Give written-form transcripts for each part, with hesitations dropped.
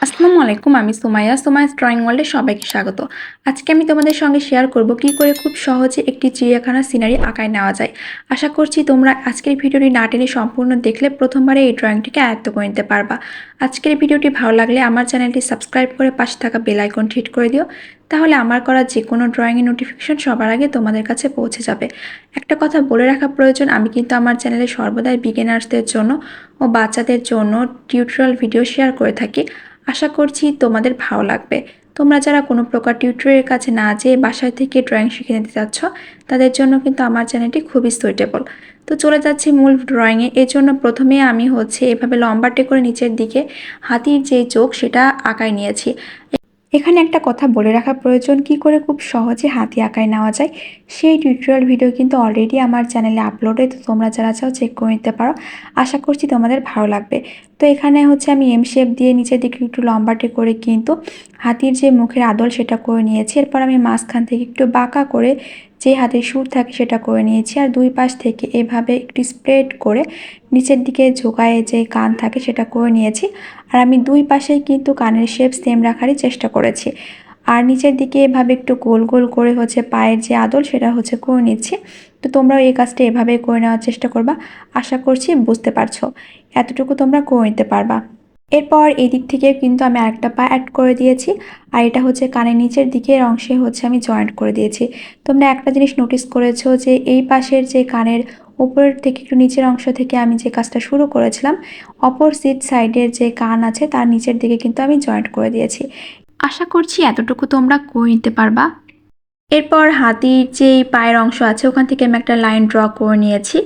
আসসালামু আলাইকুম, আমি সুমাইয়াস ড্রয়িং ওয়ার্ল্ডে সবাইকে স্বাগত। আজকে আমি তোমাদের সঙ্গে শেয়ার করব কি করে খুব সহজে একটি চিড়িয়াখানার সিনারি আঁকায় নেওয়া যায়। আশা করছি তোমরা আজকের ভিডিওটি না টেনে সম্পূর্ণ দেখলে প্রথমবারে এই ড্রয়িংটিকে আয়ত্ত করে নিতে পারবা। আজকের ভিডিওটি ভালো লাগলে আমার চ্যানেলটি সাবস্ক্রাইব করে পাশে থাকা বেল আইকনটি হিট করে দিও, তাহলে আমার করা যে কোনো ড্রয়িংয়ের নোটিফিকেশন সবার আগে তোমাদের কাছে পৌঁছে যাবে। একটা কথা বলে রাখা প্রয়োজন, আমি কিন্তু আমার চ্যানেলে সর্বদাই বিগিনার্সদের জন্য ও বাচ্চাদের জন্য টিউটোরিয়াল ভিডিও শেয়ার করে থাকি। আশা করছি তোমাদের ভালো লাগবে। তোমরা যারা কোনো প্রকার টিউটরের কাছে না যেয়ে বাসায় থেকে ড্রয়িং শিখে নিতে চাচ্ছ, তাদের জন্য কিন্তু আমার চ্যানেলটি খুবই সুইটেবল। তো চলে যাচ্ছি মূল ড্রয়িংয়ে। এর জন্য প্রথমে আমি এভাবে লম্বাটে করে নিচের দিকে হাতির যে চোখ সেটা আঁকায় নিয়েছি। এখানে একটা কথা বলে রাখা প্রয়োজন, কি করে খুব সহজে হাতি আঁকায় নেওয়া যায় সেই টিউটোরিয়াল ভিডিও কিন্তু অলরেডি আমার চ্যানেলে আপলোডে, তো তোমরা যারা চাও চেক করে নিতে পারো। আশা করছি তোমাদের ভালো লাগবে। তো এখানে আমি এম শেপ দিয়ে নিচের দিকে একটু লম্বাটে করে কিন্তু হাতির যে মুখের আদল সেটা করে নিয়েছি। এরপর আমি মাঝখান থেকে একটু বাঁকা করে যে হাতের সুর থাকে সেটা করে নিয়েছি, আর দুই পাশ থেকে এভাবে একটু স্প্রেড করে নিচের দিকে ঝোঁকায় যে কান থাকে সেটা করে নিয়েছি। আর আমি দুই পাশেই কিন্তু কানের শেপ সেম রাখারই চেষ্টা করেছি। আর নিচের দিকে এভাবে একটু গোল গোল করে পায়ের যে আদল সেটা করে নিচ্ছি। তো তোমরাও এই কাজটা এভাবে করে নেওয়ার চেষ্টা করবা। আশা করছি বুঝতে পারছো। এতটুকু তোমরা করে নিতে পারবা। এরপর এই দিক থেকে কিন্তু আমি আরেকটা পা অ্যাড করে দিয়েছি, আর এটা কানের নিচের দিকের অংশে আমি জয়েন্ট করে দিয়েছি। তোমরা একটা জিনিস নোটিস করেছো যে এই পাশের যে কানের উপরের থেকে একটু নিচের অংশ থেকে আমি যে কাজটা শুরু করেছিলাম, অপোজিট সাইডের যে কান আছে তার নিচের দিকে কিন্তু আমি জয়েন্ট করে দিয়েছি। আশা করছি এতটুকু তোমরা করে নিতে পারবা। এরপর হাতির যে পায়ের অংশ আছে ওখান থেকে আমি একটা লাইন ড্র করে নিয়েছি,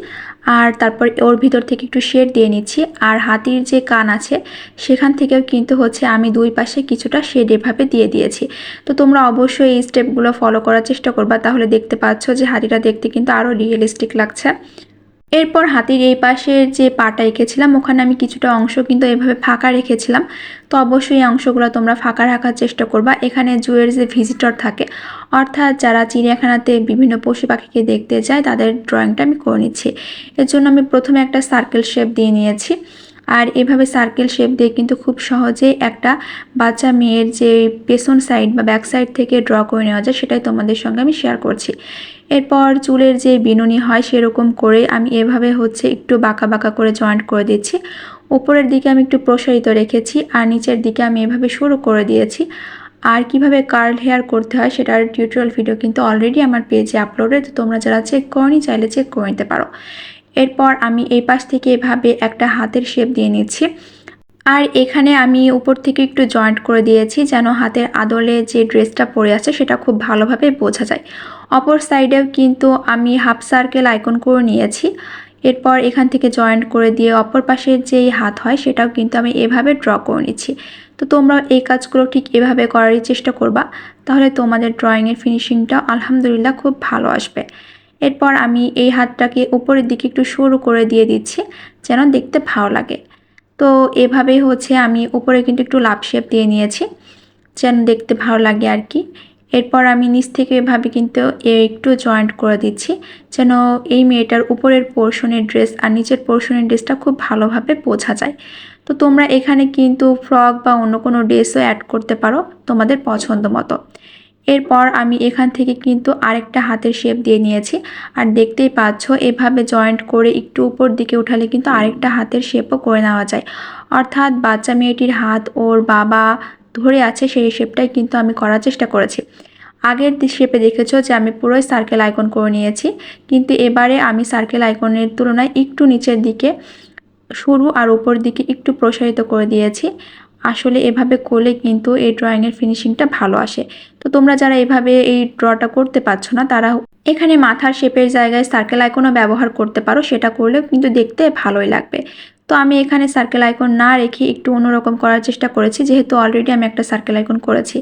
আর তারপর ওর ভিতর থেকে একটু শেড দিয়ে নিচ্ছি। আর হাতির যে কান আছে সেখান থেকেও কিন্তু আমি দুই পাশে কিছুটা শেড এভাবে দিয়ে দিয়েছি। তো তোমরা অবশ্যই এই স্টেপগুলো ফলো করার চেষ্টা করবা, তাহলে দেখতে পাচ্ছ যে হাতিটা দেখতে কিন্তু আরও রিয়েলিস্টিক লাগছে। এরপর হাতির এই পাশের যে পাটা এঁকেছিলাম ওখানে আমি কিছুটা অংশ কিন্তু এভাবে ফাঁকা রেখেছিলাম। তো অবশ্যই এই অংশগুলো তোমরা ফাঁকা রাখার চেষ্টা করবা। এখানে জুয়ের যে ভিজিটর থাকে, অর্থাৎ যারা চিড়িয়াখানাতে বিভিন্ন পশু পাখিকে দেখতে যায়, তাদের ড্রয়িংটা আমি করে নিচ্ছি। এর জন্য আমি প্রথমে একটা সার্কেল শেপ দিয়ে নিয়েছি, আর এভাবে সার্কেল শেপ দিয়ে কিন্তু খুব সহজেই একটা বাচ্চা মেয়ের যে পেছন সাইড বা ব্যাক সাইড থেকে ড্র করে নেওয়া যায় সেটাই তোমাদের সঙ্গে আমি শেয়ার করছি। এরপর চুলের যে বিনুনি হয় সেরকম করে আমি এভাবে একটু বাঁকা বাঁকা করে জয়েন্ট করে দিচ্ছি। উপরের দিকে আমি একটু প্রসারিত রেখেছি, আর নিচের দিকে আমি এভাবে শুরু করে দিয়েছি। আর কিভাবে কার্ল হেয়ার করতে হয় সেটার টিউটোরিয়াল ভিডিও কিন্তু অলরেডি আমার পেজে আপলোডেড, তো তোমরা যারা চেক করনি চাইলে চেক করে নিতে পারো। এরপর আমি এই পাশ থেকে এভাবে একটা হাতের শেপ দিয়ে নিচ্ছি, আর এখানে আমি উপর থেকে একটু জয়েন্ট করে দিয়েছি যেন হাতের আদলে যে ড্রেসটা পরে আছে সেটা খুব ভালোভাবে বোঝা যায়। অপর সাইডেও কিন্তু আমি হাফ সার্কেল আইকন করে নিয়েছি। এরপর এখান থেকে জয়েন্ট করে দিয়ে অপর পাশের যেই হাত হয় সেটাও কিন্তু আমি এভাবে ড্র করে নিচ্ছি। তো তোমরা এই কাজগুলো ঠিক এভাবে করারই চেষ্টা করবা, তাহলে তোমাদের ড্রয়িংয়ের ফিনিশিংটা আলহামদুলিল্লাহ খুব ভালো আসবে। এরপর আমি এই হাতটাকে উপরের দিকে একটু সরু করে দিয়ে দিচ্ছি যেন দেখতে ভালো লাগে। তো এভাবেই আমি উপরে কিন্তু একটু লাভ শেপ দিয়ে নিয়েছি যেন দেখতে ভালো লাগে আর কি। এরপর আমি নিচ থেকে এভাবে কিন্তু একটু জয়েন্ট করে দিচ্ছি যেন এই মেয়েটার উপরের পোর্শনের ড্রেস আর নিচের পোর্শনের ড্রেসটা খুব ভালোভাবে বোঝা যায়। তো তোমরা এখানে কিন্তু ফ্রক বা অন্য কোনো ড্রেসও অ্যাড করতে পারো তোমাদের পছন্দ মতো। এরপর আমি এখান থেকে কিন্তু আরেকটা হাতের শেপ দিয়ে নিয়েছি, আর দেখতেই পাচ্ছ এভাবে জয়েন্ট করে একটু উপর দিকে উঠালে কিন্তু আরেকটা হাতের শেপও করে নেওয়া যায়। অর্থাৎ বাচ্চা মেয়েটির হাত ওর বাবা ধরে আছে সেই শেপটাই কিন্তু আমি করার চেষ্টা করেছি। আগের শেপে দেখেছো যে আমি পুরোই সার্কেল আইকন করে নিয়েছি, কিন্তু এবারে আমি সার্কেল আইকনের তুলনায় একটু নিচের দিকে সরু আর উপর দিকে একটু প্রসারিত করে দিয়েছি। আসলে এভাবে করলে কিন্তু এই ড্রয়িংয়ের ফিনিশিংটা ভালো আসে। তো তোমরা যারা এভাবে এই ড্রটা করতে পারছো না, তারা এখানে মাথার শেপের জায়গায় সার্কেল আইকনও ব্যবহার করতে পারো, সেটা করলেও কিন্তু দেখতে ভালোই লাগবে। তো আমি এখানে সার্কেল আইকন না রেখে একটু অন্যরকম করার চেষ্টা করেছি, যেহেতু অলরেডি আমি একটা সার্কেল আইকন করেছি।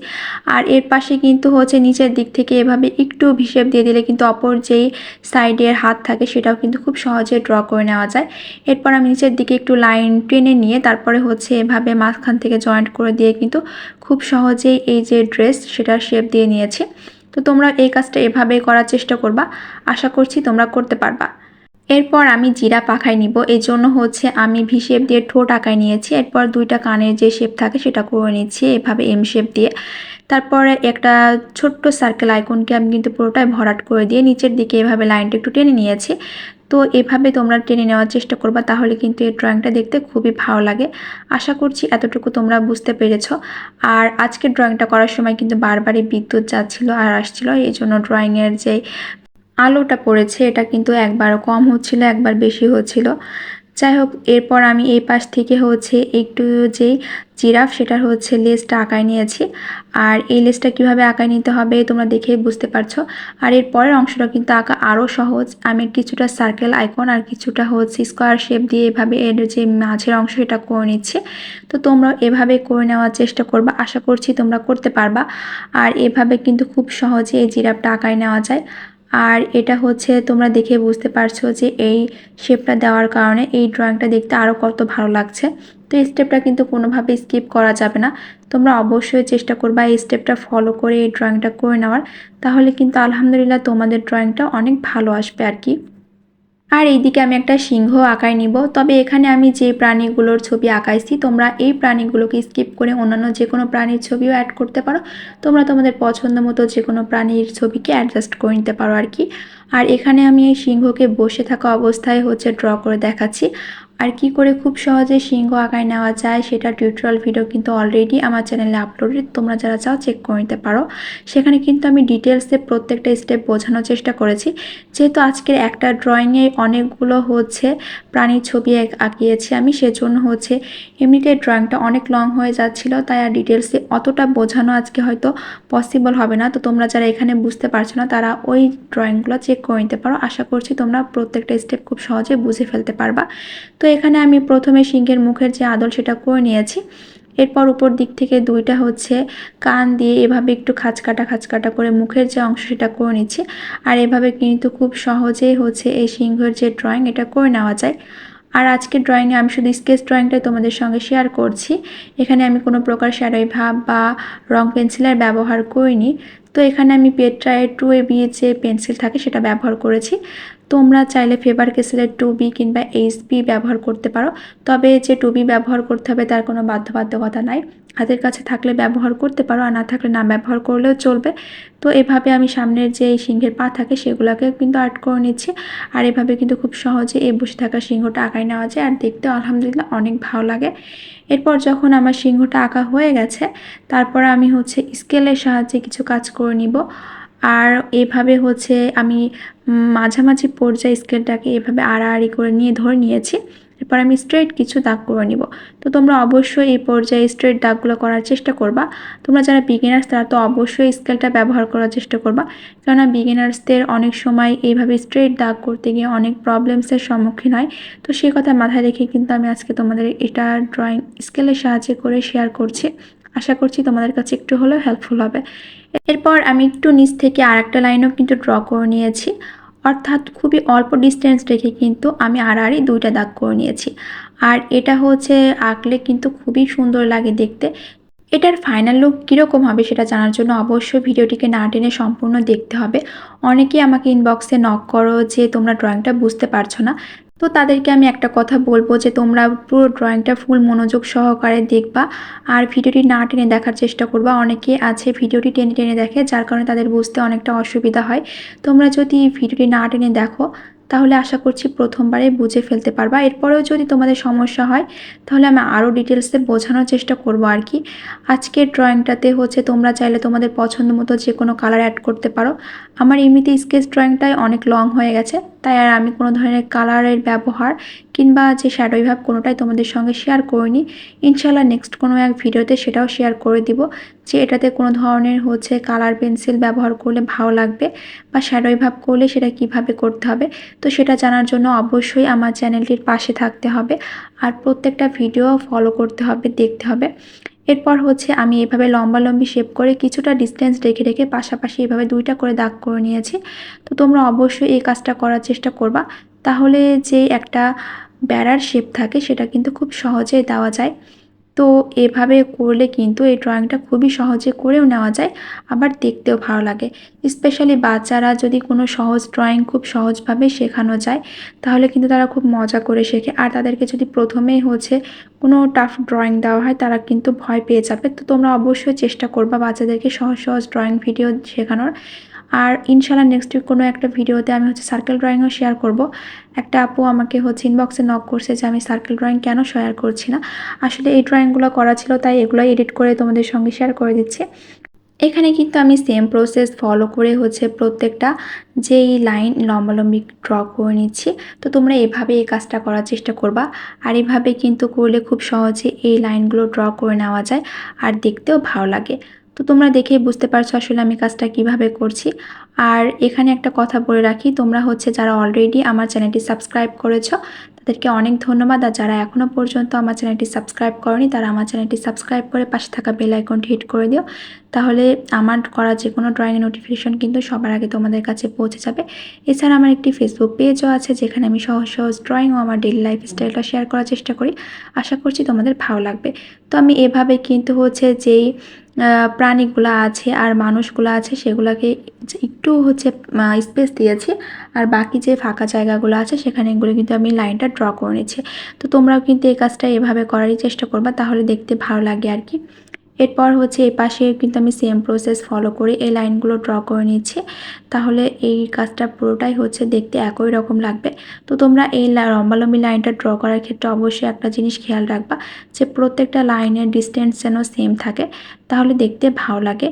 আর এর পাশে কিন্তু নিচের দিক থেকে এভাবে একটু ভিশেপ দিয়ে দিলে কিন্তু অপর যেই সাইডের হাত থাকে সেটাও কিন্তু খুব সহজে ড্র করে নেওয়া যায়। এরপর আমি নিচের দিকে একটু লাইন টেনে নিয়ে তারপরে এভাবে মাঝখান থেকে জয়েন্ট করে দিয়ে কিন্তু খুব সহজেই এই যে ড্রেস সেটার শেপ দিয়ে নিয়েছি। তো তোমরা এই কাজটা এভাবেই করার চেষ্টা করবা, আশা করছি তোমরা করতে পারবা। এরপর আমি জিরাফ আঁকায় নিব। এজন্য হচ্ছে আমি ভি শেপ দিয়ে ঠোঁট আঁকায় নিয়েছি। এরপর দুইটা কানের যে শেপ থাকে সেটা করে নিচ্ছি এভাবে এম শেপ দিয়ে। তারপরে একটা ছোট্ট সার্কেল আইকনকে আমি কিন্তু পুরোটাই ভরাট করে দিয়ে নিচের দিকে এভাবে লাইনটা একটু টেনে নিয়েছি। তো এভাবে তোমরা টেনে নেওয়ার চেষ্টা করবা, তাহলে কিন্তু এই ড্রয়িংটা দেখতে খুবই ভালো লাগে। আশা করছি এতটুকু তোমরা বুঝতে পেরেছ। আর আজকের ড্রয়িংটা করার সময় কিন্তু বারবারই বিদ্যুৎ যাচ্ছিল আর আসছিল, এই জন্য ড্রয়িংয়ের যে আলোটা পড়েছে এটা কিন্তু একবার কম হচ্ছিল, একবার বেশি হচ্ছিল। যাই হোক, এরপর আমি এই পাশ থেকে হচ্ছে একটু যেই জিরাফ সেটার হচ্ছে লেজটা আঁকায় নিয়েছি। আর এই লেজটা কিভাবে আঁকায় নিতে হবে তোমরা দেখেই বুঝতে পারছো। আর এর পরের অংশটা কিন্তু আঁকা আরও সহজ। আমি কিছুটা সার্কেল আইকন আর কিছুটা হচ্ছে স্কোয়ার শেপ দিয়ে এভাবে এর যে মাঝের অংশ এটা করে নিচ্ছে। তো তোমরা এভাবে করে নেওয়ার চেষ্টা করবা, আশা করছি তোমরা করতে পারবা। আর এভাবে কিন্তু খুব সহজে এই জিরাফটা আঁকায় নেওয়া যায়। আর এটা হচ্ছে তোমরা দেখে বুঝতে পারছো যে এই শেপটা দেওয়ার কারণে এই ড্রয়িংটা দেখতে আরও কত ভালো লাগছে। তো এই স্টেপটা কিন্তু কোনোভাবে স্কিপ করা যাবে না। তোমরা অবশ্যই চেষ্টা করবা এই স্টেপটা ফলো করে এই ড্রয়িংটা করে নেওয়ার, তাহলে কিন্তু আলহামদুলিল্লাহ তোমাদের ড্রয়িংটা অনেক ভালো আসবে আর কি। আর এইদিকে আমি একটা সিংহ আঁকায় নিব। তবে এখানে আমি যে প্রাণীগুলোর ছবি আঁকাইছি তোমরা এই প্রাণীগুলোকে স্কিপ করে অন্যান্য যে কোনো প্রাণীর ছবিও অ্যাড করতে পারো। তোমরা তোমাদের পছন্দ মতো যে কোনো প্রাণীর ছবিকে অ্যাডজাস্ট করে নিতে পারো আর কি। আর এখানে আমি এই সিংহকে বসে থাকা অবস্থায় হচ্ছে ড্র করে দেখাচ্ছি। আর কি করে খুব সহজে সিংহ আঁকায় নেওয়া যায় সেটা টিউটোরিয়াল ভিডিও কিন্তু অলরেডি আমার চ্যানেলে আপলোডেড, তোমরা যারা চাও চেক করে নিতে পারো। সেখানে কিন্তু আমি ডিটেলসে প্রত্যেকটা স্টেপ বোঝানোর চেষ্টা করেছি। যেহেতু আজকের একটা ড্রয়িংয়ে অনেকগুলো হচ্ছে প্রাণীর ছবি আঁকিয়েছি আমি, সেজন্য হচ্ছে এমনিতে ড্রয়িংটা অনেক লং হয়ে যাচ্ছিল, তাই আর ডিটেলসে অতটা বোঝানো আজকে হয়তো পসিবল হবে না। তো তোমরা যারা এখানে বুঝতে পারছো না তারা ওই ড্রয়িংগুলো চেক করে নিতে পারো। আশা করছি তোমরা প্রত্যেকটা স্টেপ খুব সহজে বুঝে ফেলতে পারবা। তো এখানে আমি প্রথমে সিংহের মুখের যে আদল সেটা করে নিয়েছি। এরপর উপর দিক থেকে দুইটা হচ্ছে কান দিয়ে এভাবে একটু খাঁচকাটা করে মুখের যে অংশ সেটা করে নিচ্ছি। আর এভাবে কিন্তু খুব সহজেই হচ্ছে এই সিংহের যে ড্রয়িং এটা করে নেওয়া যায়। আর আজকের ড্রয়িংয়ে আমি শুধু স্কেচ ড্রয়িংটাই তোমাদের সঙ্গে শেয়ার করছি। এখানে আমি কোনো প্রকার শ্যাডোই ভাব বা রং পেন্সিলের ব্যবহার করিনি। তো এখানে আমি পেট্রায়ের 2AB যে পেন্সিল থাকে সেটা ব্যবহার করেছি। তোমরা চাইলে ফেবার ক্যাসেলের 2B কিংবা HB ব্যবহার করতে পারো। তবে যে 2B ব্যবহার করতে হবে তার কোনো বাধ্যবাধকতা নাই। হাতের কাছে থাকলে ব্যবহার করতে পারো, আর না থাকলে না ব্যবহার করলেও চলবে। তো এভাবে আমি সামনের যে সিংহের পা থাকে সেগুলোকে কিন্তু আর্ট করে নিচ্ছি। আর এভাবে কিন্তু খুব সহজে এই বসে থাকা সিংহটা আঁকায় নেওয়া যায়, আর দেখতেও আলহামদুলিল্লাহ অনেক ভালো লাগে। এরপর যখন আমার সিংহটা আঁকা হয়ে গেছে তারপর আমি হচ্ছে স্কেলের সাহায্যে কিছু কাজ করে নিব। আর এভাবে হচ্ছে আমি মাঝামাঝি পর্যায়ে স্কেলটাকে এভাবে আড়াআড়ি করে নিয়ে ধরে নিয়েছি। এরপর আমি স্ট্রেট কিছু দাগ করে নিব। তো তোমরা অবশ্যই এই পর্যায়ে স্ট্রেট দাগগুলো করার চেষ্টা করবা। তোমরা যারা বিগিনার্স তারা তো অবশ্যই স্কেলটা ব্যবহার করার চেষ্টা করবা, কেননা বিগিনার্সদের অনেক সময় এইভাবে স্ট্রেট দাগ করতে গিয়ে অনেক প্রবলেমসের সম্মুখীন হয়। তো সেই কথা মাথায় রেখে কিন্তু আমি আজকে তোমাদের এটা ড্রয়িং স্কেলের সাহায্যে করে শেয়ার করছি। আশা করছি তোমাদের কাছে একটু হলেও হেল্পফুল হবে। এরপর আমি একটু নিচ থেকে আরেকটা লাইনও কিন্তু ড্র করে নিয়েছি, অর্থাৎ খুবই অল্প ডিস্টেন্স রেখে কিন্তু আমি আড়াআড়ি দুইটা দাগ করে নিয়েছি। আর এটা হচ্ছে আঁকলে কিন্তু খুবই সুন্দর লাগে দেখতে। এটার ফাইনাল লুক কীরকম হবে সেটা জানার জন্য অবশ্যই ভিডিওটিকে না টেনে সম্পূর্ণ দেখতে হবে। অনেকেই আমাকে ইনবক্সে নক করো যে তোমরা ড্রয়িংটা বুঝতে পারছো না। তো তাদেরকে আমি একটা কথা বলবো যে তোমরা পুরো ড্রয়িংটা ফুল মনোযোগ সহকারে দেখবা আর ভিডিওটি না টেনে দেখার চেষ্টা করবা। অনেকে আছে ভিডিওটি টেনে টেনে দেখে, যার কারণে তাদের বুঝতে অনেকটা অসুবিধা হয়। তোমরা যদি ভিডিওটি না টেনে দেখো তাহলে আশা করছি প্রথমবারে বুঝে ফেলতে পারবা। এরপরেও যদি তোমাদের সমস্যা হয় তাহলে আমি আরও ডিটেলসে বোঝানোর চেষ্টা করব আর কি। আজকের ড্রয়িংটাতে হচ্ছে তোমরা চাইলে তোমাদের পছন্দ মতো যে কোনো কালার অ্যাড করতে পারো। আমার এমনিতে স্কেচ ড্রয়িংটাই অনেক লং হয়ে গেছে, তাই আর আমি কোনো ধরনের কালারের ব্যবহার কিংবা যে শ্যাডোই ভাব কোনোটাই তোমাদের সঙ্গে শেয়ার করিনি। ইনশাল্লাহ নেক্সট কোনো এক ভিডিওতে সেটাও শেয়ার করে দিব যে এটাতে কোনো ধরনের হচ্ছে কালার পেন্সিল ব্যবহার করলে ভালো লাগবে বা শ্যাডোই ভাব করলে সেটা কিভাবে করতে হবে। তো সেটা জানার জন্য অবশ্যই আমার চ্যানেলটির পাশে থাকতে হবে আর প্রত্যেকটা ভিডিও ফলো করতে হবে, দেখতে হবে। এরপর হচ্ছে আমি এভাবে লম্বালম্বি শেপ করে কিছুটা ডিস্টেন্স রেখে রেখে পাশাপাশি এভাবে দুইটা করে দাগ করে নিয়েছি। তো তোমরা অবশ্যই এই কাজটা করার চেষ্টা করবা, তাহলে যে একটা বেড়ার শেপ থাকে সেটা কিন্তু খুব সহজেই দেওয়া যায়। তো এভাবে করলে কিন্তু এই ড্রয়িংটা খুবই সহজে করেও নেওয়া যায়, আবার দেখতেও ভালো লাগে। স্পেশালি বাচ্চারা যদি কোনো সহজ ড্রয়িং খুব সহজভাবে শেখানো যায় তাহলে কিন্তু তারা খুব মজা করে শেখে। আর তাদেরকে যদি প্রথমেই কোনো টাফ ড্রয়িং দেওয়া হয় তারা কিন্তু ভয় পেয়ে যাবে। তো তোমরা অবশ্যই চেষ্টা করবা বাচ্চাদেরকে সহজ সহজ ড্রয়িং ভিডিও শেখানোর। আর ইনশাআল্লাহ নেক্সট উইক কোনো একটা ভিডিওতে আমি সার্কেল ড্রয়িংও শেয়ার করব। একটা আপু আমাকে ইনবক্সে নক করছে যে আমি সার্কেল ড্রয়িং কেন শেয়ার করছি না। আসলে এই ড্রয়িংগুলো করা ছিল তাই এগুলোই এডিট করে তোমাদের সঙ্গে শেয়ার করে দিচ্ছি। এখানে কিন্তু আমি সেম প্রসেস ফলো করে প্রত্যেকটা যেই লাইন লম্বালম্বি ড্র করে নিচ্ছি। তো তোমরা এভাবে এই কাজটা করার চেষ্টা করবা। আর এভাবে কিন্তু করলে খুব সহজে এই লাইনগুলো ড্র করে নেওয়া যায় আর দেখতেও ভালো লাগে। তো তোমরা দেখেই বুঝতে পারছো আসলে আমি কাজটা কিভাবে করছি। আর এখানে একটা কথা বলে রাখি, তোমরা যারা অলরেডি আমার চ্যানেলটি সাবস্ক্রাইব করেছো তাদেরকে অনেক ধন্যবাদ। আর যারা এখনও পর্যন্ত আমার চ্যানেলটি সাবস্ক্রাইব করনি তারা আমার চ্যানেলটি সাবস্ক্রাইব করে পাশে থাকা বেল আইকনটি হিট করে দিও। তাহলে আমার করা যে কোনো ড্রয়িংয়ের নোটিফিকেশন কিন্তু সবার আগে তোমাদের কাছে পৌঁছে যাবে। এছাড়া আমার একটি ফেসবুক পেজও আছে যেখানে আমি সহজ সহজ ড্রয়িং ও আমার ডেইলি লাইফস্টাইলটা শেয়ার করার চেষ্টা করি। আশা করছি তোমাদের ভালো লাগবে। তো আমি এভাবে কিন্তু যেই প্রাণীগুলো আছে আর মানুষগুলো আছে সেগুলোকে একটু স্পেস দিয়েছি। আর বাকি যে ফাঁকা জায়গাগুলো আছে সেখানে এগুলো কিন্তু আমি লাইনটা ড্র করে নিচ্ছি। তো তোমরাও কিন্তু এই কাজটা এভাবে করারই চেষ্টা করবা, তাহলে দেখতে ভালো লাগে আর কি। এরপর এই পাশে কিন্তু আমি সেম প্রসেস ফলো করে এই লাইনগুলো ড্র করে নিচ্ছি। তাহলে এই কাজটা পুরোটাই দেখতে একই রকম লাগবে। তো তোমরা এই লম্বালম্বি লাইনটা ড্র করার ক্ষেত্রে অবশ্যই একটা জিনিস খেয়াল রাখবা যে প্রত্যেকটা লাইনের ডিস্টেন্স যেন সেম থাকে, তাহলে দেখতে ভালো লাগে।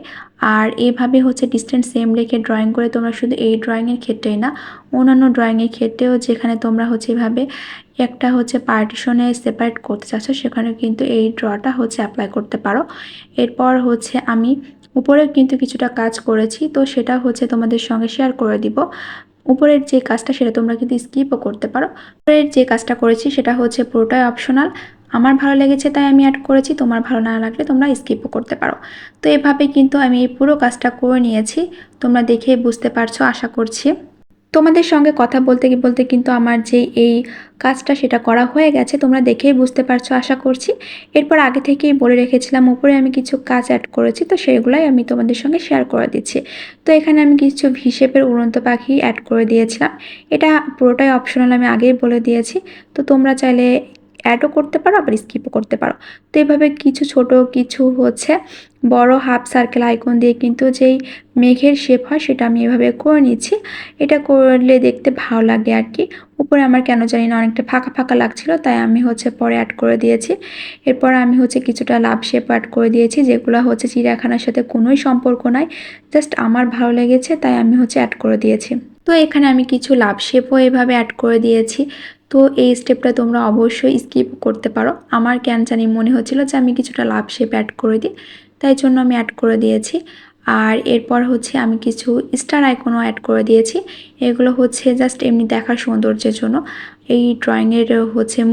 আর এইভাবে ডিস্টেন্স সেম রেখে ড্রয়িং করে তোমরা শুধু এই ড্রয়িংয়ের ক্ষেত্রেই না, অন্যান্য ড্রয়িংয়ের ক্ষেত্রেও যেখানে তোমরা এভাবে একটা পার্টিশনে সেপারেট করতে চাচ্ছ সেখানে কিন্তু এই ড্রটা অ্যাপ্লাই করতে পারো। এরপর আমি উপরে কিন্তু কিছুটা কাজ করেছি, তো সেটা তোমাদের সঙ্গে শেয়ার করে দিব। উপরের যে কাজটা সেটা তোমরা কিন্তু স্কিপও করতে পারো। উপরের যে কাজটা করেছি সেটা পুরোটাই অপশনাল, আমার ভালো লেগেছে তাই আমি অ্যাড করেছি, তোমার ভালো না লাগলে তোমরা স্কিপও করতে পারো। তো এভাবে কিন্তু আমি এই পুরো কাজটা করে নিয়েছি, তোমরা দেখে বুঝতে পারছো আশা করছি। তোমাদের সঙ্গে কথা বলতে বলতে কিন্তু আমার যে এই কাজটা সেটা করা হয়ে গেছে, তোমরা দেখেই বুঝতে পারছো আশা করছি। এরপর আগে থেকেই বলে রেখেছিলাম উপরে আমি কিছু কাজ অ্যাড করেছি, তো সেগুলাই আমি তোমাদের সঙ্গে শেয়ার করে দিচ্ছি। তো এখানে আমি কিছু ভি শেপের উড়ন্ত পাখি অ্যাড করে দিয়েছিলাম। এটা পুরোটাই অপশনাল, আমি আগেই বলে দিয়েছি। তো তোমরা চাইলে অ্যাডও করতে পারো আবার স্কিপও করতে পারো। তো এভাবে কিছু ছোট কিছু বড় হাফ সার্কেল আইকন দিয়ে কিন্তু যেই মেঘের শেপ হয় সেটা আমি এভাবে করে নিচ্ছি। এটা করলে দেখতে ভালো লাগে আর কি। উপরে আমার কেন জানি না অনেকটা ফাঁকা ফাঁকা লাগছিল, তাই আমি পরে অ্যাড করে দিয়েছি। এরপর আমি কিছুটা লাভ শেপ অ্যাড করে দিয়েছি, যেগুলো চিড়িয়াখানার সাথে কোনোই সম্পর্ক নাই, জাস্ট আমার ভালো লেগেছে তাই আমি অ্যাড করে দিয়েছি। তো এখানে আমি কিছু লাভ শেপও এভাবে অ্যাড করে দিয়েছি। তো এই স্টেপটা তোমরা অবশ্যই স্কিপ করতে পারো। আমার কেন জানি মনে হচ্ছিল যে আমি কিছুটা লাভ শেপ অ্যাড করে দিই, তাই জন্য আমি অ্যাড করে দিয়েছি। আর এরপর আমি কিছু স্টার আইকনও অ্যাড করে দিয়েছি। এগুলো জাস্ট এমনি দেখার সৌন্দর্যের জন্য। এই ড্রয়িংয়ের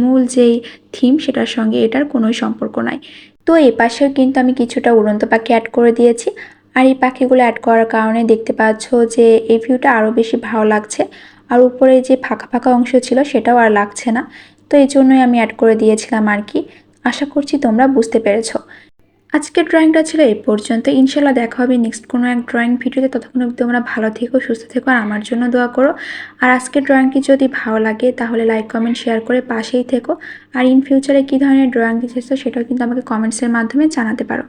মূল যেই থিম সেটার সঙ্গে এটার কোনোই সম্পর্ক নাই। তো এই পাশেও কিন্তু আমি কিছুটা উড়ন্ত পাখি অ্যাড করে দিয়েছি। আর এই পাখিগুলো অ্যাড করার কারণে দেখতে পাচ্ছ যে এই ভিউটা আরও বেশি ভালো লাগছে। আর উপরে যে ফাঁকা ফাঁকা অংশ ছিল সেটাও আর লাগছে না। তো এই জন্যই আমি অ্যাড করে দিয়েছিলাম আর কি। আশা করছি তোমরা বুঝতে পেরেছো। আজকের ড্রয়িংটা ছিল এই পর্যন্ত। ইনশাল্লাহ দেখা হবে নেক্সট কোনো এক ড্রয়িং ভিডিওতে। ততক্ষণ অবধি তোমরা ভালো থেকো, সুস্থ থেকো আর আমার জন্য দোয়া করো। আর আজকের ড্রয়িংটি যদি ভালো লাগে তাহলে লাইক কমেন্ট শেয়ার করে পাশেই থেকো। আর ইন ফিউচারে কী ধরনের ড্রয়িং দিতে চাইছো সেটাও কিন্তু আমাকে কমেন্টসের মাধ্যমে জানাতে পারো।